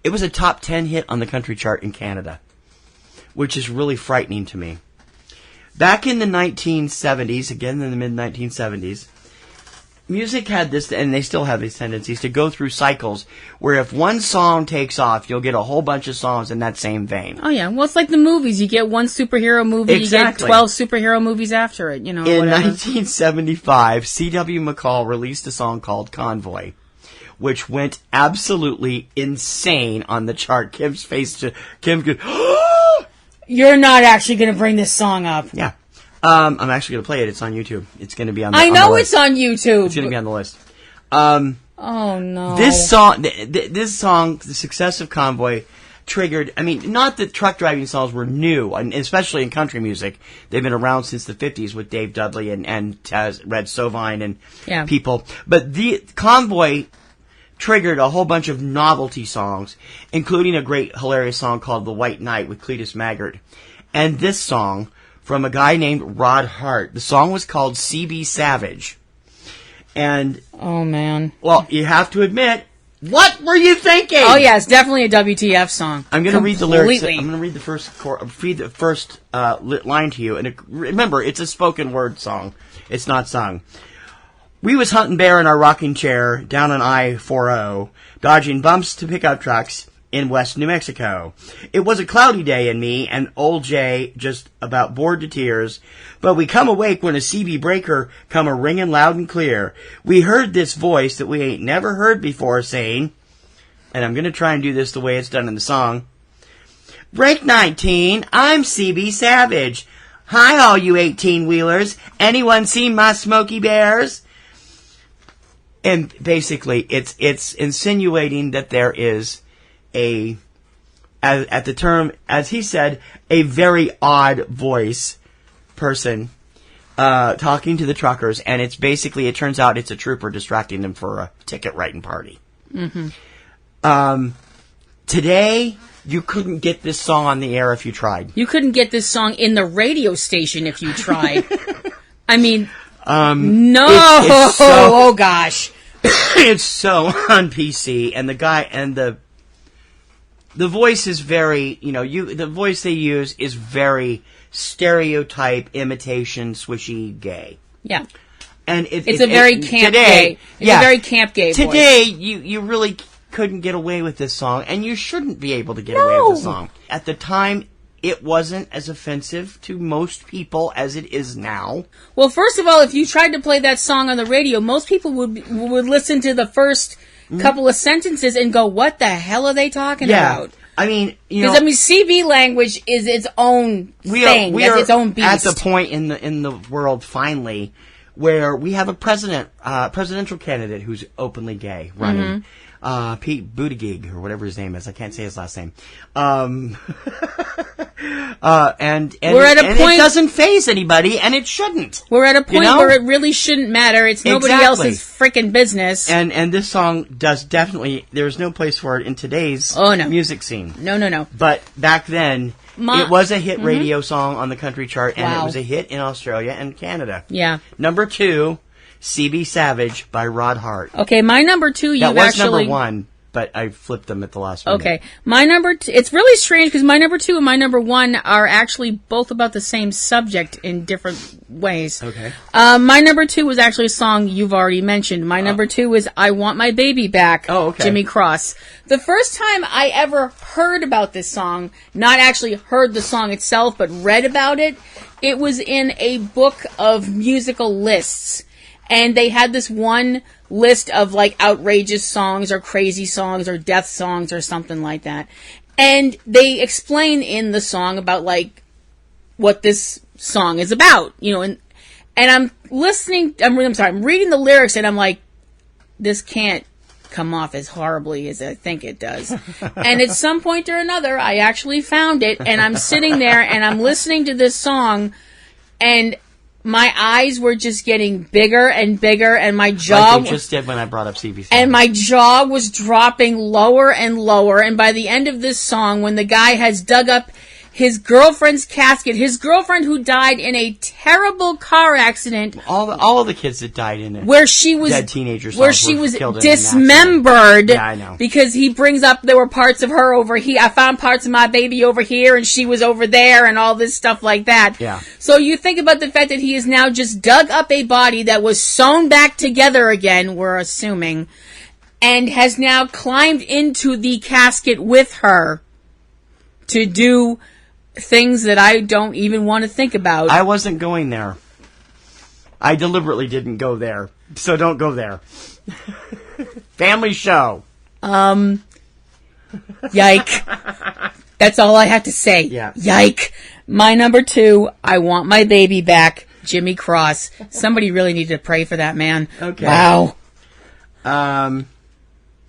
It was a top 10 hit on the country chart in Canada, which is really frightening to me. Back in the 1970s, again in the mid-1970s, music had this, and they still have these tendencies, to go through cycles where if one song takes off, you'll get a whole bunch of songs in that same vein. Oh, yeah. Well, it's like the movies. You get one superhero movie, Exactly. you get 12 superhero movies after it, In whatever. 1975, C.W. McCall released a song called Convoy, which went absolutely insane on the chart. Kim's face Kim could... You're not actually going to bring this song up. Yeah. I'm actually going to play it. It's on YouTube. It's going to be on the I know list. it's on YouTube. It's going to be on the list. Oh, no. This song, the success of Convoy, triggered, not that truck driving songs were new, and especially in country music. They've been around since the 50s with Dave Dudley and Red Sovine and people. But the Convoy triggered a whole bunch of novelty songs, including a great, hilarious song called The White Knight with Cletus Maggard. And this song from a guy named Rod Hart. The song was called CB Savage. And... Oh, man. Well, you have to admit, what were you thinking? Oh, yeah, it's definitely a WTF song. I'm going to read the lyrics. I'm going to read the first line to you. And remember, it's a spoken word song. It's not sung. We was hunting bear in our rocking chair down on I-40, dodging bumps to pickup trucks in West New Mexico. It was a cloudy day and me and old Jay just about bored to tears, but we come awake when a CB breaker come a-ringing loud and clear. We heard this voice that we ain't never heard before saying, and I'm going to try and do this the way it's done in the song, Break 19, I'm CB Savage. Hi all you 18-wheelers. Anyone seen my Smokey Bears? And basically, it's insinuating that there is at the term, as he said, a very odd voice person talking to the truckers, and it's basically, it turns out it's a trooper distracting them for a ticket writing party. Mm-hmm. Today, you couldn't get this song on the air if you tried. You couldn't get this song in the radio station if you tried. No! It's so, oh gosh. It's so on PC, and the guy, and the voice is very, the voice they use is very stereotype, imitation, swishy gay. Yeah. And it's a very camp gay. It's a very camp gay voice. Today, you really couldn't get away with this song, and you shouldn't be able to get away with this song. At the time, it wasn't as offensive to most people as it is now. Well, first of all, if you tried to play that song on the radio, most people would listen to the first couple of sentences and go, "What the hell are they talking about?" I mean, you know, because CB language is its own thing. That's its own beast. At the point in the world finally where we have a presidential candidate who's openly gay running. Pete Buttigieg, or whatever his name is. I can't say his last name. And we're at a point, it doesn't faze anybody, and it shouldn't. We're at a point where it really shouldn't matter. It's nobody else's freaking business. And this song does definitely, there's no place for it in today's music scene. No. But back then, it was a hit radio song on the country chart, and it was a hit in Australia and Canada. Yeah. Number 2, CB Savage by Rod Hart. Okay, my number 2, that was number 1, but I flipped them at the last minute. Okay, my number 2, it's really strange because my number 2 and my number 1 are actually both about the same subject in different ways. Okay. My number 2 was actually a song you've already mentioned. My number 2 is I Want My Baby Back, Jimmy Cross. The first time I ever heard about this song, not actually heard the song itself, but read about it, it was in a book of musical lists. And they had this one list of like outrageous songs or crazy songs or death songs or something like that. And they explain in the song about like what this song is about, you know, and I'm listening, I'm reading the lyrics and I'm like, this can't come off as horribly as I think it does. And at some point or another, I actually found it and I'm sitting there and I'm listening to this song and my eyes were just getting bigger and bigger, and my jaw... Like they just did when I brought up CBC. And my jaw was dropping lower and lower, and by the end of this song, when the guy has dug up his girlfriend's casket, his girlfriend who died in a terrible car accident... All of the kids that died in it. Where she was... Dead teenagers. Where she was dismembered. Yeah, I know. Because he brings up, there were parts of her over here. I found parts of my baby over here, and she was over there, and all this stuff like that. Yeah. So you think about the fact that he has now just dug up a body that was sewn back together again, we're assuming, and has now climbed into the casket with her to do things that I don't even want to think about. I wasn't going there. I deliberately didn't go there. So don't go there. Family show. Yike. That's all I have to say. Yeah. Yike. My number 2, I Want My Baby Back, Jimmy Cross. Somebody really needed to pray for that man. Okay. Wow.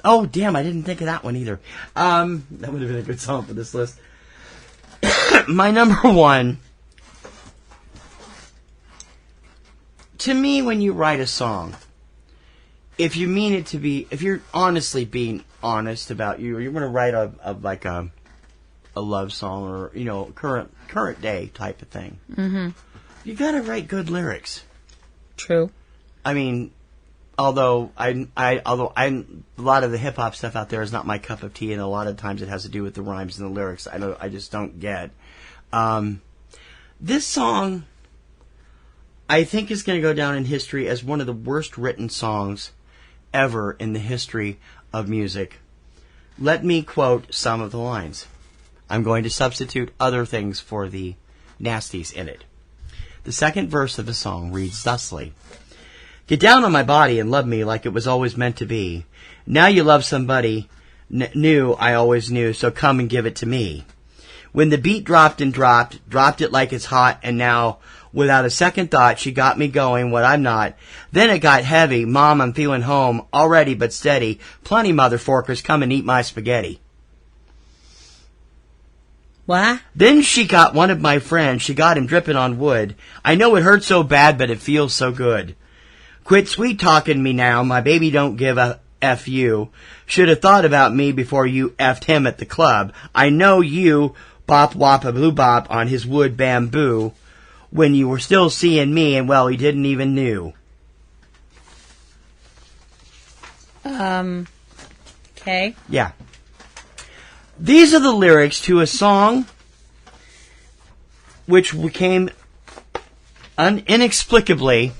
Oh, damn, I didn't think of that one either. That would have been a good song for this list. My number 1, to me, when you write a song, if you mean it to be, if you're honestly being honest about you're going to write a love song or, you know, current day type of thing. Mm-hmm. You got to write good lyrics. True. I mean, although a lot of the hip hop stuff out there is not my cup of tea, and a lot of times it has to do with the rhymes and the lyrics. I just don't get. This song, I think, is going to go down in history as one of the worst written songs ever in the history of music. Let me quote some of the lines. I'm going to substitute other things for the nasties in it. The second verse of the song reads thusly. Get down on my body and love me like it was always meant to be. Now you love somebody new I always knew, so come and give it to me. When the beat dropped it like it's hot, and now, without a second thought, she got me going what I'm not. Then it got heavy. Mom, I'm feeling home, already but steady. Plenty, motherforkers, come and eat my spaghetti. What? Then she got one of my friends. She got him dripping on wood. I know it hurts so bad, but it feels so good. Quit sweet-talking me now. My baby don't give a F you. Should have thought about me before you F'd him at the club. I know you bop wop a blue bop on his wood bamboo when you were still seeing me, and well, he didn't even knew. Okay. Yeah. These are the lyrics to a song which became inexplicably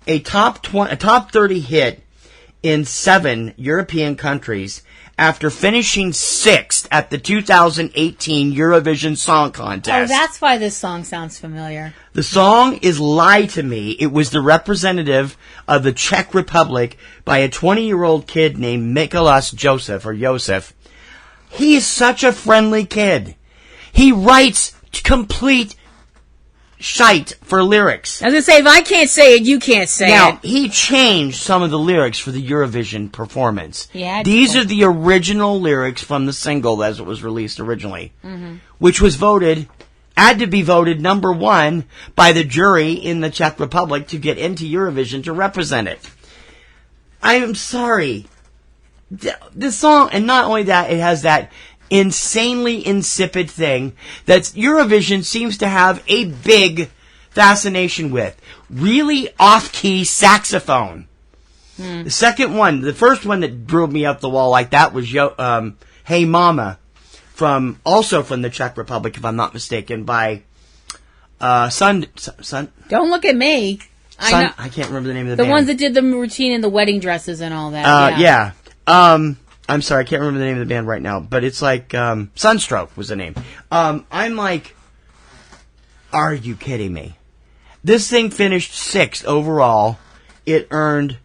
a top 30 hit in 7 European countries after finishing 6th at the 2018 Eurovision Song Contest. Oh, that's why this song sounds familiar. The song is Lie to Me. It was the representative of the Czech Republic by a 20-year-old kid named Mikolas Josef. He is such a friendly kid. He writes complete shite for lyrics. I was going to say, if I can't say it, you can't say Now, it. he changed some of the lyrics for the Eurovision performance. Yeah, These are the original lyrics from the single as it was released originally, which was had to be voted number 1 by the jury in the Czech Republic to get into Eurovision to represent it. I am sorry. The song, and not only that, it has that insanely insipid thing that Eurovision seems to have a big fascination with. Really off-key saxophone. The second one, the first one that drove me up the wall like that was Hey Mama, also from the Czech Republic, if I'm not mistaken, by Sun. Don't look at me. I can't remember the name of the the band. ones that did the routine and the wedding dresses and all that. Yeah. I'm sorry, I can't remember the name of the band right now, but it's like, Sunstroke was the name. I'm like, are you kidding me? This thing finished 6th overall. It earned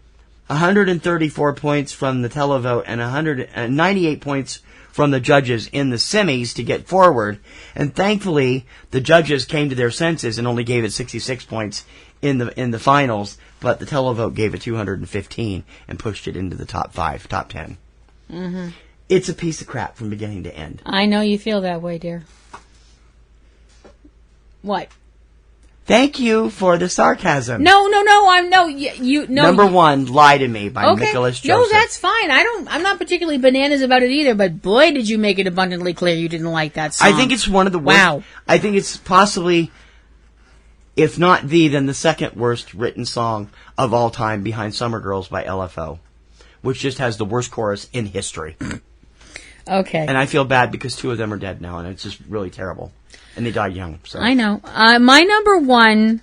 134 points from the televote and 198 points from the judges in the semis to get forward. And thankfully, the judges came to their senses and only gave it 66 points in the finals, but the televote gave it 215 and pushed it into the top 10. Mm-hmm. It's a piece of crap from beginning to end. I know you feel that way, dear. What? Thank you for the sarcasm. No. You Number 1, Lie to Me by Mikolas Josef. No, that's fine. I'm not particularly bananas about it either. But boy, did you make it abundantly clear you didn't like that song. I think it's one of the worst. Wow. I think it's possibly, if not then the second worst written song of all time behind Summer Girls by LFO, which just has the worst chorus in history. Okay. And I feel bad because 2 of them are dead now, and it's just really terrible. And they died young. So. I know. My number 1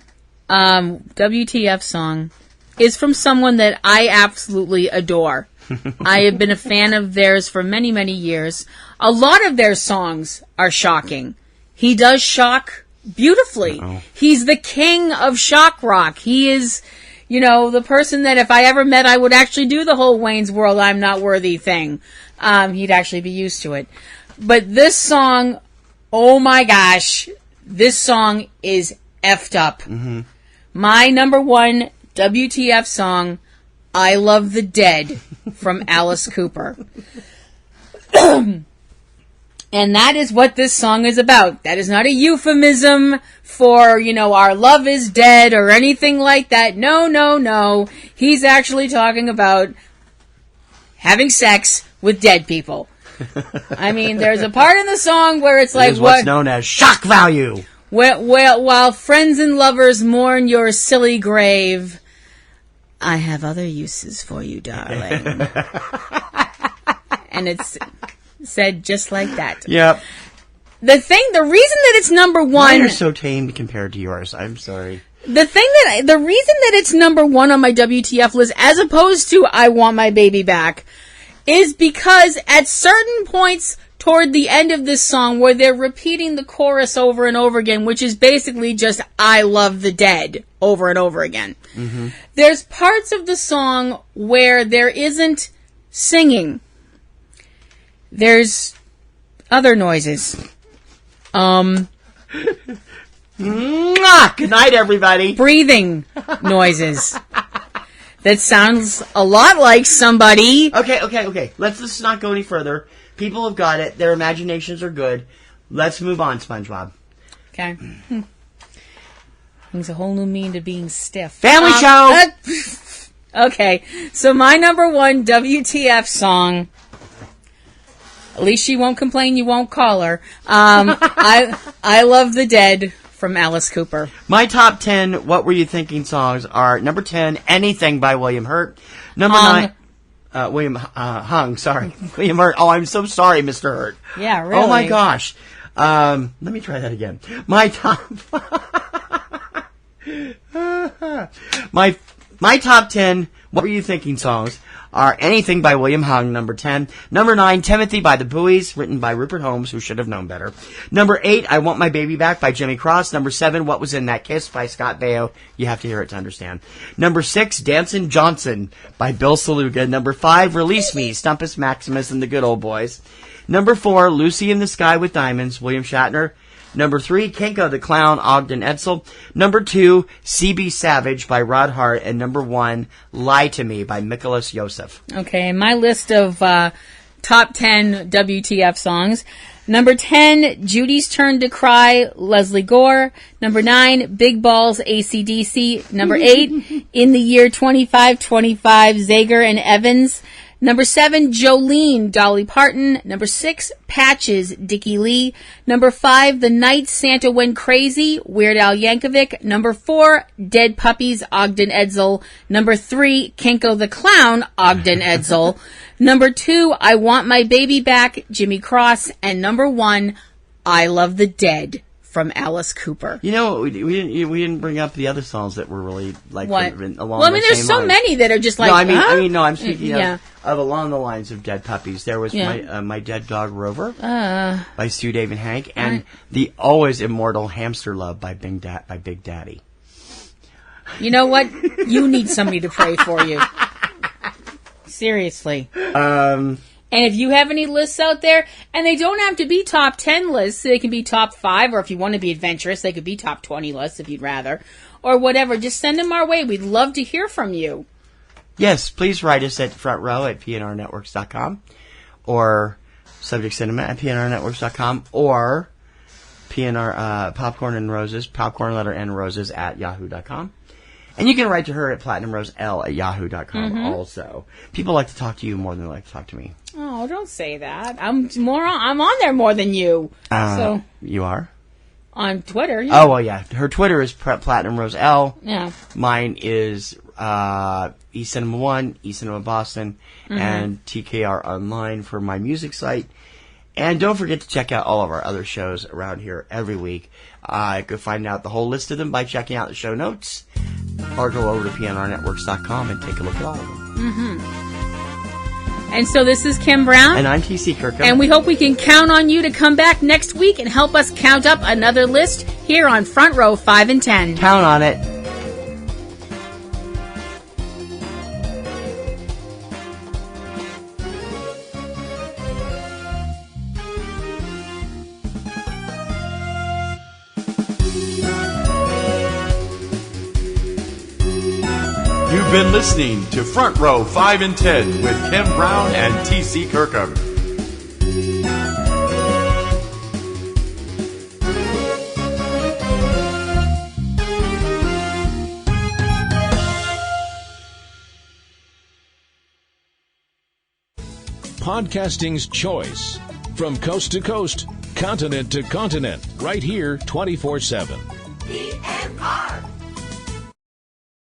WTF song is from someone that I absolutely adore. I have been a fan of theirs for many, many years. A lot of their songs are shocking. He does shock beautifully. Uh-oh. He's the king of shock rock. He is, the person that if I ever met, I would actually do the whole Wayne's World I'm not worthy thing. He'd actually be used to it. But this song, oh my gosh, this song is effed up. Mm-hmm. My number 1 WTF song, I Love the Dead from Alice Cooper. And that is what this song is about. That is not a euphemism for, our love is dead or anything like that. No. He's actually talking about having sex with dead people. I mean, there's a part in the song where it's like what's known as shock value. While friends and lovers mourn your silly grave, I have other uses for you, darling. And it's said just like that. Yep. The reason that it's number 1... Mine are so tame compared to yours. I'm sorry. The reason that it's number 1 on my WTF list, as opposed to I Want My Baby Back, is because at certain points toward the end of this song where they're repeating the chorus over and over again, which is basically just I love the dead over and over again. Mm-hmm. There's parts of the song where there isn't singing. There's other noises. Good night, everybody. Breathing noises. That sounds a lot like somebody. Okay. Let's not go any further. People have got it. Their imaginations are good. Let's move on, SpongeBob. Okay. Brings a whole new meaning to being stiff. Family show! Okay. So my number 1 WTF song, at least she won't complain you won't call her, I Love the Dead from Alice Cooper. My top 10 What Were You Thinking songs are number 10, Anything by William Hurt. Number 9, William Hurt. Oh, I'm so sorry, Mr. Hurt. Yeah, really. Oh my gosh. Let me try that again. My top... my top 10 What Were You Thinking songs are Anything by William Hung, number 10. Number 9, Timothy by the Buoys, written by Rupert Holmes, who should have known better. Number 8, I Want My Baby Back by Jimmy Cross. Number 7, What Was in That Kiss by Scott Baio. You have to hear it to understand. Number 6, Dancin' Johnson by Bill Saluga. Number 5, Release Me, Stumpus Maximus and the Good Old Boys. Number 4, Lucy in the Sky with Diamonds, William Shatner. Number 3, Kinko the Clown, Ogden Edsel. Number 2, C.B. Savage by Rod Hart. And number 1, Lie to Me by Nicholas Yosef. Okay, my list of top 10 WTF songs. Number 10, Judy's Turn to Cry, Leslie Gore. Number 9, Big Balls, AC/DC. Number 8, In the Year 2525, Zager and Evans. Number 7, Jolene, Dolly Parton. Number 6, Patches, Dickie Lee. Number 5, The Night Santa Went Crazy, Weird Al Yankovic. Number 4, Dead Puppies, Ogden Edsel. Number 3, Kinko the Clown, Ogden Edsel. Number 2, I Want My Baby Back, Jimmy Cross. And number 1, I Love the Dead, from Alice Cooper. You know, we didn't bring up the other songs that were really like What? along Well, I mean, the there's same so lines. many that are just like, No, I mean, huh? I'm speaking Yeah. of along the lines of Dead Puppies. There was my Dead Dog Rover by Stu, Dave, and Hank, and the always immortal Hamster Love by Big Daddy. You know what? You need somebody to pray for you. Seriously. And if you have any lists out there, and they don't have to be top 10 lists, they can be top 5, or if you want to be adventurous, they could be top 20 lists if you'd rather, or whatever. Just send them our way. We'd love to hear from you. Yes, please write us at frontrow@PNRNetworks.com, or subjectcinema@PNRNetworks.com, or PNR Popcorn and Roses, popcorn letter and roses @yahoo.com. And you can write to her at platinumrosel@yahoo.com also. People like to talk to you more than they like to talk to me. Oh, don't say that. I'm on there more than you. So You are? on Twitter. Yeah. Oh, well, yeah. Her Twitter is platinumrosel. Yeah. Mine is eCinemaOne, eCinemaBoston, and TKR Online for my music site. And don't forget to check out all of our other shows around here every week. You can find out the whole list of them by checking out the show notes, or go over to PNRNetworks.com and take a look at all of them. And so this is Kim Brown. And I'm TC Kirkham. And we hope we can count on you to come back next week and help us count up another list here on Front Row 5 and 10. Count on it. You've been listening to Front Row 5 and 10 with Kim Brown and TC Kirkham. Podcasting's choice. From coast to coast, continent to continent, right here 24/7.